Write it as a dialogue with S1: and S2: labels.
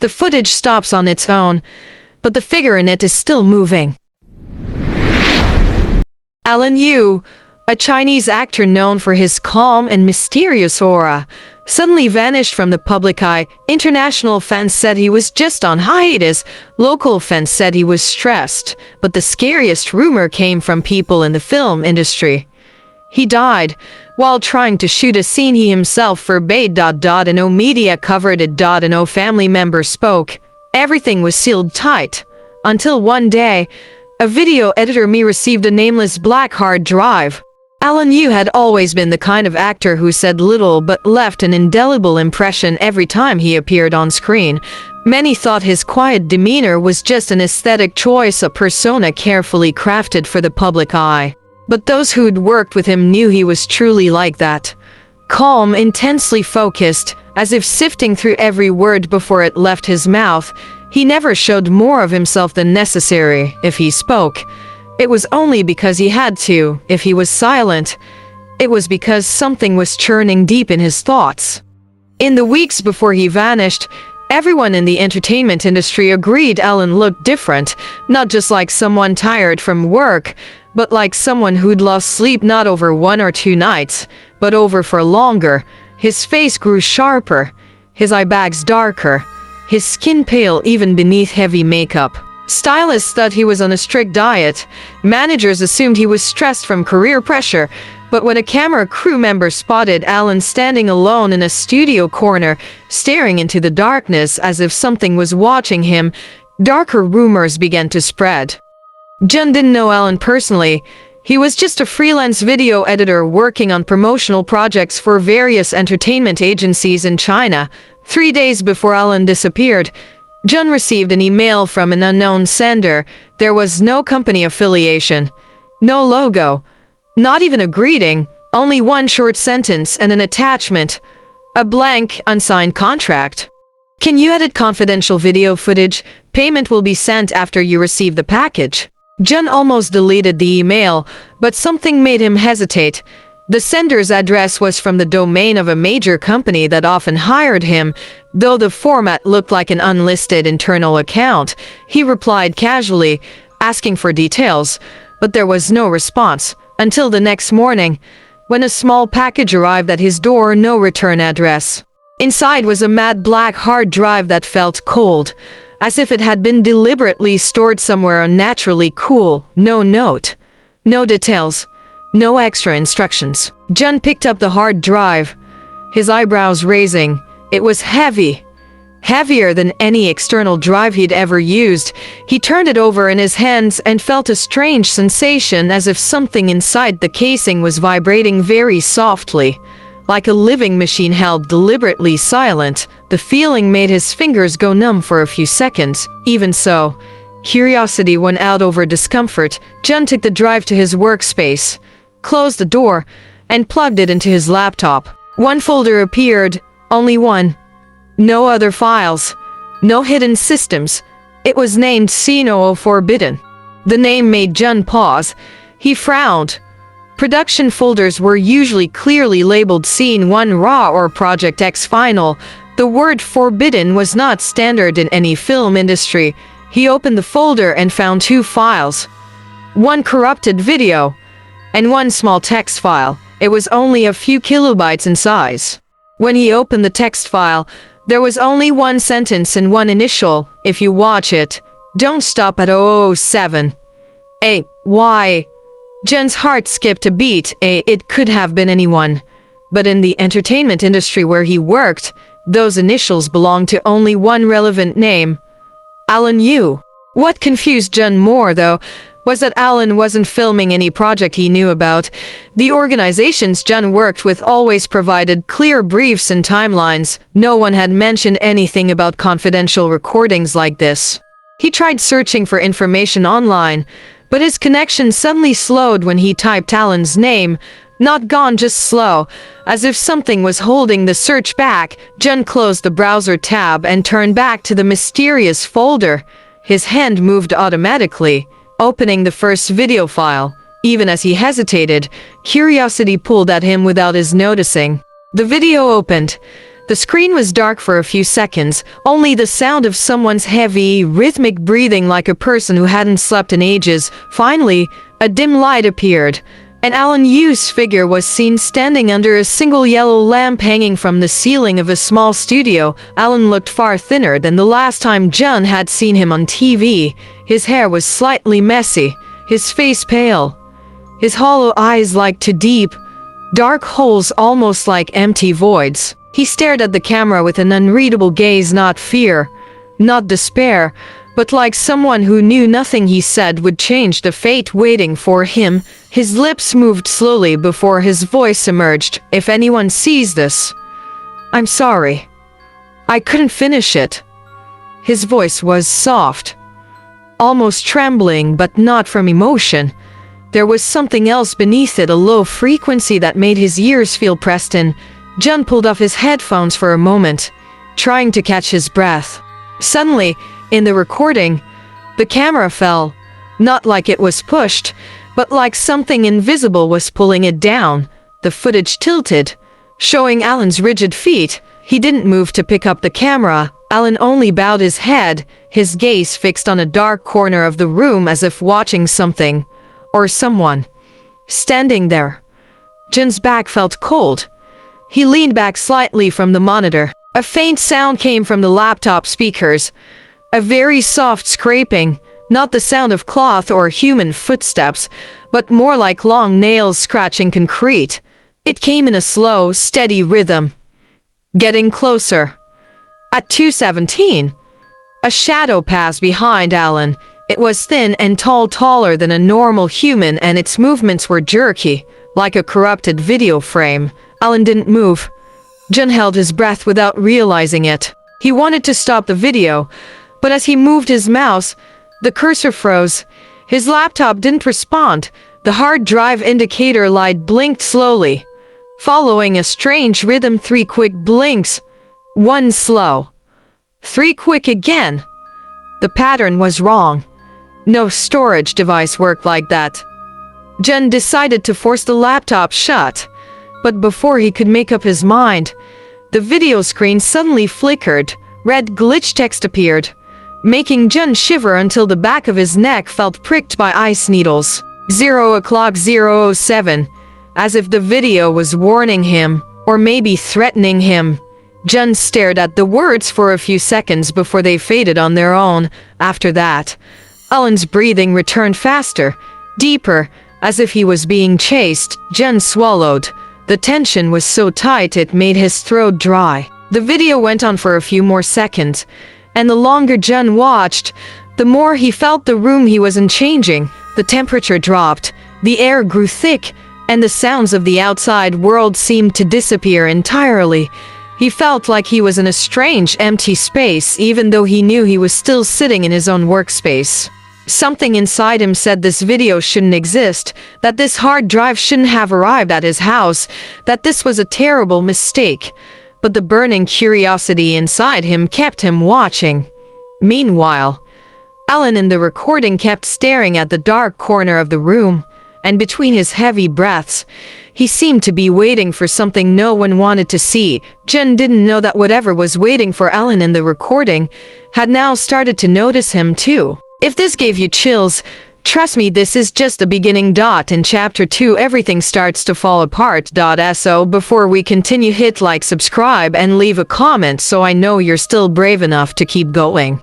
S1: The footage stops on its own, but the figure in it is still moving. Alan Yu, a Chinese actor known for his calm and mysterious aura, suddenly vanished from the public eye. International fans said he was just on hiatus. Local fans said he was stressed. But the scariest rumor came from people in the film industry. He died while trying to shoot a scene he himself forbade. No media covered it. No family member spoke. Everything was sealed tight. Until one day, a video editor received a nameless black hard drive. Alan Yu had always been the kind of actor who said little but left an indelible impression every time he appeared on screen. Many thought his quiet demeanor was just an aesthetic choice, a persona carefully crafted for the public eye. But those who'd worked with him knew he was truly like that. Calm, intensely focused, as if sifting through every word before it left his mouth. He never showed more of himself than necessary. If he spoke, it was only because he had to. If he was silent, it was because something was churning deep in his thoughts. In the weeks before he vanished, everyone in the entertainment industry agreed Alan looked different, not just like someone tired from work, but like someone who'd lost sleep not over 1 or 2 nights, but over for longer. His face grew sharper, his eye bags darker, his skin pale even beneath heavy makeup. Stylists thought he was on a strict diet. Managers assumed he was stressed from career pressure. But when a camera crew member spotted Alan standing alone in a studio corner, staring into the darkness as if something was watching him, darker rumors began to spread. Jun didn't know Alan personally. He was just a freelance video editor working on promotional projects for various entertainment agencies in China. 3 days before Alan disappeared, Jun received an email from an unknown sender. There was no company affiliation, no logo, not even a greeting, only one short sentence and an attachment, a blank, unsigned contract. Can you edit confidential video footage? Payment will be sent after you receive the package. Jun almost deleted the email, but something made him hesitate. The sender's address was from the domain of a major company that often hired him. Though the format looked like an unlisted internal account, he replied casually, asking for details, but there was no response. Until the next morning, when a small package arrived at his door, no return address. Inside was a matte black hard drive that felt cold, as if it had been deliberately stored somewhere unnaturally cool. No note, no details, no extra instructions. Jun picked up the hard drive, his eyebrows raising. It was heavy, heavier than any external drive he'd ever used. He turned it over in his hands and felt a strange sensation, as if something inside the casing was vibrating very softly, like a living machine held deliberately silent. The feeling made his fingers go numb for a few seconds. Even so, curiosity won out over discomfort. Jun took the drive to his workspace, closed the door, and plugged it into his laptop. One folder appeared, only one. No other files, no hidden systems. It was named Scene Forbidden. The name made Jun pause. He frowned. Production folders were usually clearly labeled Scene 1 Raw or Project X Final. The word forbidden was not standard in any film industry. He opened the folder and found 2 files. One corrupted video, and one small text file. It was only a few kilobytes in size. When he opened the text file, there was only one sentence and one initial. If you watch it, don't stop at 007. Why? Jun's heart skipped a beat. It could have been anyone. But in the entertainment industry where he worked, those initials belonged to only one relevant name: Alan Yu. What confused Jun more, though, was that Alan wasn't filming any project he knew about. The organizations Jun worked with always provided clear briefs and timelines. No one had mentioned anything about confidential recordings like this. He tried searching for information online, but his connection suddenly slowed when he typed Alan's name. Not gone, just slow, as if something was holding the search back. Jun closed the browser tab and turned back to the mysterious folder. His hand moved automatically, opening the first video file. Even as he hesitated, curiosity pulled at him without his noticing. The video opened. The screen was dark for a few seconds, only the sound of someone's heavy, rhythmic breathing like a person who hadn't slept in ages. Finally, a dim light appeared, and Alan Yu's figure was seen standing under a single yellow lamp hanging from the ceiling of a small studio. Alan looked far thinner than the last time Jun had seen him on TV. His hair was slightly messy, his face pale, his hollow eyes like two deep, dark holes almost like empty voids. He stared at the camera with an unreadable gaze, not fear, not despair, but like someone who knew nothing he said would change the fate waiting for him. His lips moved slowly before his voice emerged. "If anyone sees this, I'm sorry. I couldn't finish it." His voice was soft, almost trembling, but not from emotion. There was something else beneath it, a low frequency that made his ears feel pressed in. Jun pulled off his headphones for a moment, trying to catch his breath. Suddenly, in the recording, the camera fell, not like it was pushed, but like something invisible was pulling it down. The footage tilted, showing Alan's rigid feet. He didn't move to pick up the camera. Alan only bowed his head, his gaze fixed on a dark corner of the room as if watching something, or someone, standing there. Jun's back felt cold. He leaned back slightly from the monitor. A faint sound came from the laptop speakers. A very soft scraping, not the sound of cloth or human footsteps, but more like long nails scratching concrete. It came in a slow, steady rhythm, getting closer. At 2:17, a shadow passed behind Alan. It was thin and tall, taller than a normal human, and its movements were jerky, like a corrupted video frame. Alan didn't move. Jun held his breath without realizing it. He wanted to stop the video, but as he moved his mouse, the cursor froze. His laptop didn't respond. The hard drive indicator light blinked slowly, following a strange rhythm. 3 quick blinks, 1 slow, 3 quick again. The pattern was wrong. No storage device worked like that. Jun decided to force the laptop shut. But before he could make up his mind, the video screen suddenly flickered. Red glitch text appeared, making Jun shiver until the back of his neck felt pricked by ice needles. 0:07, as if the video was warning him, or maybe threatening him. Jun stared at the words for a few seconds before they faded on their own. After that, Alan's breathing returned faster, deeper, as if he was being chased. Jun swallowed. The tension was so tight it made his throat dry. The video went on for a few more seconds, and the longer Jun watched, the more he felt the room he was in changing. The temperature dropped, the air grew thick, and the sounds of the outside world seemed to disappear entirely. He felt like he was in a strange, empty space, even though he knew he was still sitting in his own workspace. Something inside him said this video shouldn't exist, that this hard drive shouldn't have arrived at his house, that this was a terrible mistake. But the burning curiosity inside him kept him watching. Meanwhile, Alan in the recording kept staring at the dark corner of the room, and between his heavy breaths, he seemed to be waiting for something no one wanted to see. Jun didn't know that whatever was waiting for Alan in the recording had now started to notice him too. If this gave you chills, trust me, this is just the beginning. In Chapter 2, everything starts to fall apart. So before we continue, hit like, subscribe, and leave a comment so I know you're still brave enough to keep going.